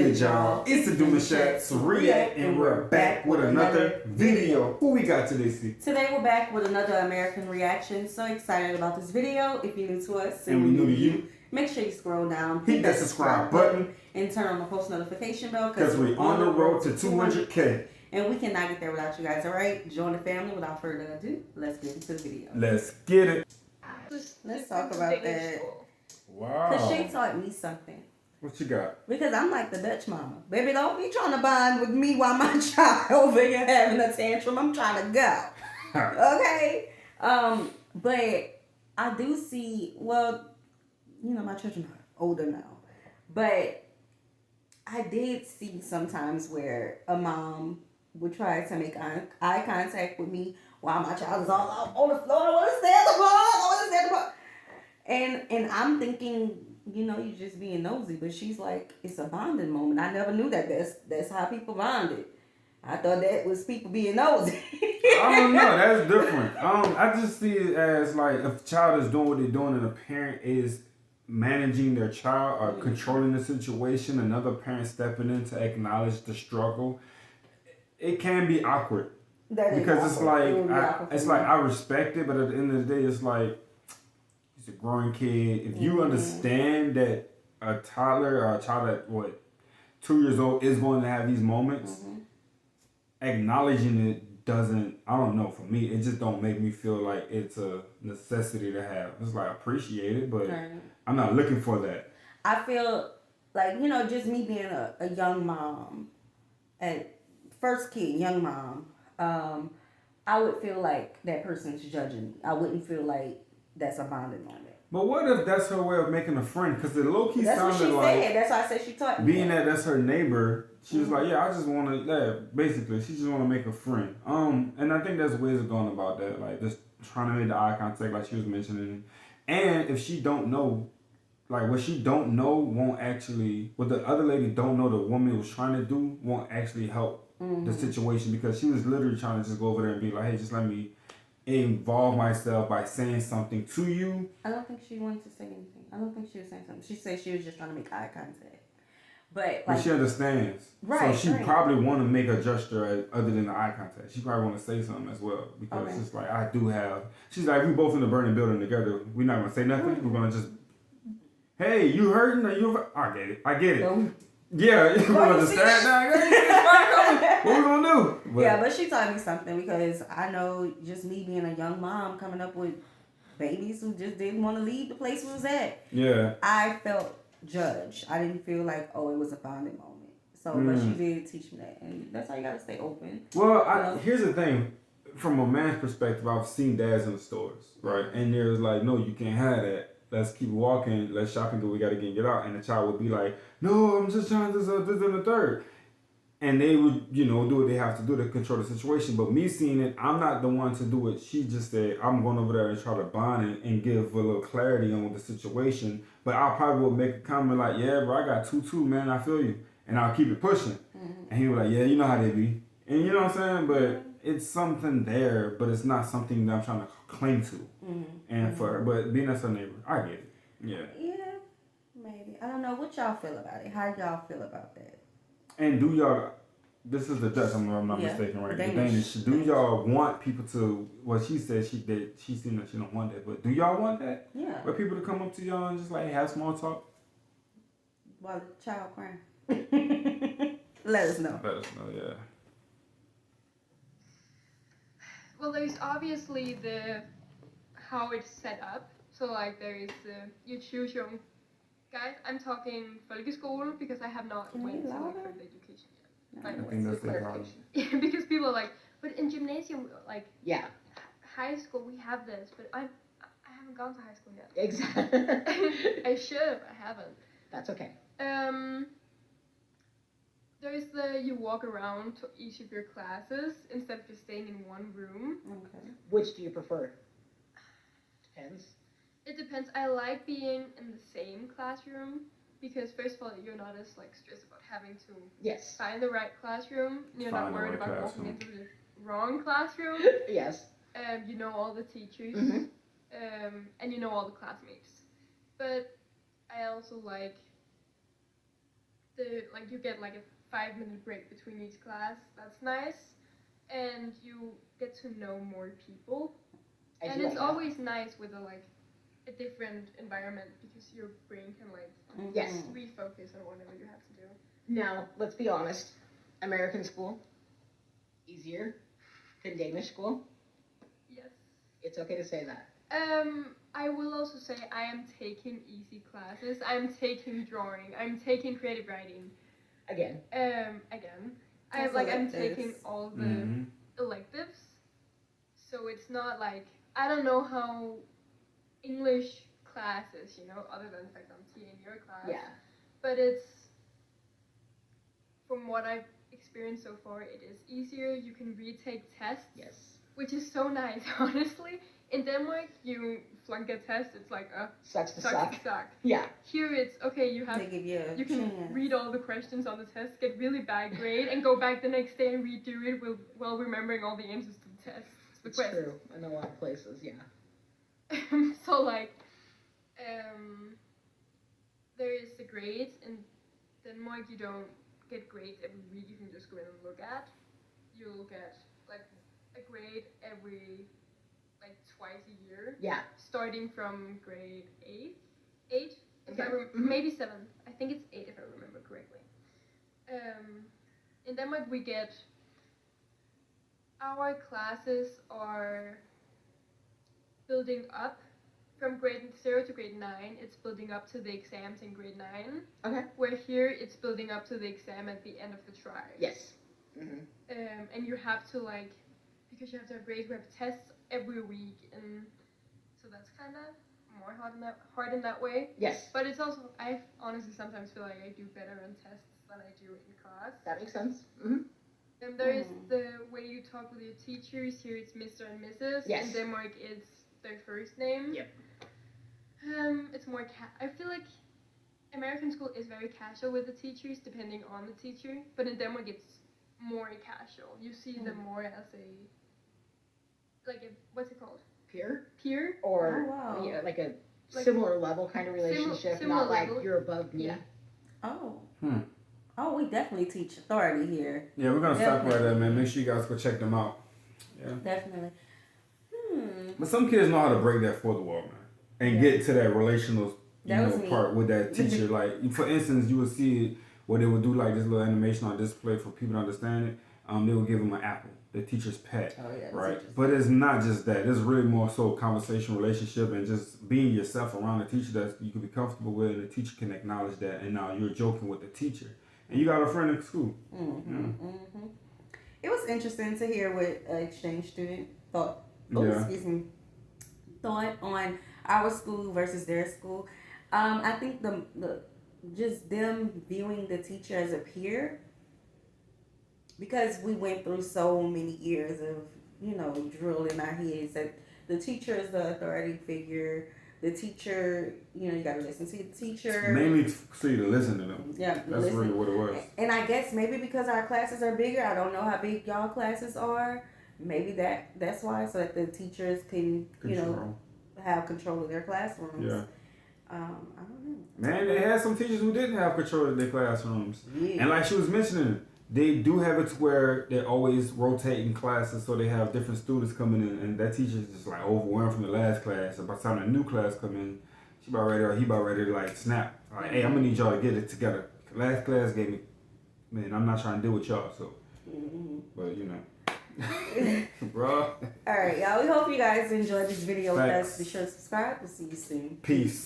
good, y'all? It's the Demouchets React, and we're back with another video. Who we got today, Steve? Today we're back with another American reaction. So excited about this video. If you're new to us and we're new to you, make sure you scroll down, hit that subscribe button, and turn on the post notification bell because we're on the road to 200K. And we cannot get there without you guys, alright? Join the family. Without further ado, let's get into the video. Let's get it. Let's talk about that. Wow. Because she taught me something. What you got? Because I'm like the Dutch mama. Baby, don't be trying to bond with me while my child over here having a tantrum. I'm trying to go. Okay? But I do see, well, you know, my children are older now. But I did see sometimes where a mom would try to make eye contact with me while my child is all out on the floor. I want to stay at the bar. I want to stay at the bar. And I'm thinking, you know, you're just being nosy. But she's like, it's a bonding moment. I never knew that. That's how people bonded. I thought that was people being nosy. I don't know. That's different. I just see it as like if a child is doing what they're doing and a parent is managing their child or controlling the situation, another parent stepping in to acknowledge the struggle, it can be awkward. Because it's like I respect it, but at the end of the day, it's like he's a growing kid. If you understand that a toddler or a child at 2 years old is going to have these moments, acknowledging it doesn't, I don't know, for me, it just don't make me feel like it's a necessity to have. It's like I appreciate it, but I'm not looking for that. I feel like, you know, just me being a young mom, and first kid, young mom, I would feel like that person's judging me. I wouldn't feel like that's a bonding moment. But what if that's her way of making a friend? Because the low-key sounded like... That's what she said. That's why I said she taught me. Being that that's her neighbor, she was like, yeah, I just want to... basically, she just want to make a friend. And I think there's ways of going about that. Like, just trying to make the eye contact like she was mentioning. And if she don't know... Like, what she don't know won't actually... What the other lady don't know the woman was trying to do won't actually help the situation, because she was literally trying to just go over there and be like, hey, just let me involve myself by saying something to you. I don't think she wanted to say anything. I don't think she was saying something. She said she was just trying to make eye contact. But she understands. Right. So she probably want to make a gesture other than the eye contact. She probably want to say something as well, because it's like, I do have... She's like, we both in the burning building together. We're not going to say nothing. We're going to just... Hey, you hurting? Or you... I get it. I get it. Yeah, you want to stand down? What we gonna do? But she taught me something, because I know just me being a young mom coming up with babies who just didn't want to leave the place we was at. Yeah. I felt judged. I didn't feel like, oh, it was a bonding moment. So, but she did teach me that, and that's how you gotta stay open. Well, here's the thing. From a man's perspective, I've seen dads in the stores, right? And there's like, no, you can't have that. Let's keep walking. Let's shopping. But we got to get out. And the child would be like, no, I'm just trying this and the third. And they would, you know, do what they have to do to control the situation. But me seeing it, I'm not the one to do it. She just said, I'm going over there and try to bond and give a little clarity on the situation. But I probably would make a comment like, yeah, bro, I got 2-2, man. I feel you. And I'll keep it pushing. And he was like, yeah, you know how they be. And you know what I'm saying? But it's something there, but it's not something that I'm trying to cling to. And but being as her neighbor, I get it. Yeah. Yeah, maybe. I don't know what y'all feel about it. How y'all feel about that? And do y'all? This is the Dutch. I'm not mistaken, right? The Danish. Do y'all want people to? Well, she said she seen that she don't want that, but do y'all want that? Yeah. For people to come up to y'all and just like have small talk while the child crying. Let us know. Let us know, yeah. Well, there's obviously how it's set up. So like there is you choose your own. Guys, I'm talking folkeskole because I have not went to like further education yet. I think that's the clarification. Because people are like, but in gymnasium, like high school we have this, but I haven't gone to high school yet. Exactly. I should, I haven't. That's okay. There's you walk around to each of your classes instead of just staying in one room. Okay. Which do you prefer? Depends. It depends. I like being in the same classroom because first of all, you're not as like stressed about having to find the right classroom. You're not worried about walking into the wrong classroom. Yes. You know all the teachers. And you know all the classmates. But I also like you get like a 5-minute break between each class. That's nice, and you get to know more people. I And do it's like that. always nice with a different environment because your brain can Yes. refocus on whatever you have to do. Now, let's be honest. American school, easier than Danish school. Yes. It's okay to say that. I will also say I am taking easy classes. I'm taking drawing. I'm taking creative writing. Again. Again. That's I'm taking electives. all the electives. So it's not like I don't know how English classes, other than the fact I'm in your class. Yeah. But it's from what I've experienced so far, it is easier. You can retake tests. Yes. Which is so nice, honestly. In Denmark, you flunk a test, it's like Sucks to suck. suck. Yeah. Here it's okay. You They give you a can chance. read all the questions on the test, get really bad grade, and go back the next day and redo it while remembering all the answers to the test. It's true in a lot of places. Yeah. So there is the grades in Denmark. You don't get grades every week. You can just go in and look at. You'll get a grade every twice a year. Yeah. Starting from grade 8. Okay. Maybe 7. I think it's 8 if I remember correctly. In Denmark we get our classes are building up from grade 0 to grade 9. It's building up to the exams in grade 9. Okay. Where here it's building up to the exam at the end of the try. Yes. And you have to because you have to have grades, we have tests every week, and so that's kind of more hard in that way. Yes. But it's also, I honestly sometimes feel like I do better on tests than I do in class. That makes sense. And there is the way you talk with your teachers. Here it's Mr. and Mrs. Yes. In Denmark it's their first name. Yep. It's more I feel like American school is very casual with the teachers depending on the teacher, but in Denmark it's more casual. You see them more as what's it called? Peer? Or Oh, wow. yeah, like a similar level kind of relationship, similar not like level. you're above me. Yeah. Oh. Oh, we definitely teach authority here. Yeah, we're gonna stop right there, man. Make sure you guys go check them out. Yeah. Definitely. But some kids know how to break that fourth wall, man, and get to that relational, part with that teacher. Like, for instance, you would see it where they would do like this little animation on display for people to understand it. They would give them an apple, the teacher's pet, right? But it's not just that. It's really more so a conversation, relationship, and just being yourself around a teacher that you can be comfortable with, and the teacher can acknowledge that. And now you're joking with the teacher, and you got a friend in school. It was interesting to hear what an exchange student thought. Thought on our school versus their school. I think the just them viewing the teacher as a peer, because we went through so many years of drill in our heads that the teacher is the authority figure. The teacher, you gotta listen to the teacher. Mainly so you to listen to them. Yeah, that's really what it was. And I guess maybe because our classes are bigger, I don't know how big y'all classes are. Maybe that's why, so that the teachers can have control of their classrooms. Yeah. I don't know. Man, they had some teachers who didn't have control of their classrooms. Yeah. And like she was mentioning, they do have it to where they're always rotating classes, so they have different students coming in, and that teacher's just like overwhelmed from the last class. And by the time the new class come in, he about ready to like snap. Like, hey, I'm gonna need y'all to get it together. Last class gave me, man, I'm not trying to deal with y'all, so. But bro. All right, y'all. We hope you guys enjoyed this video with us. Be sure to subscribe. We'll see you soon. Peace.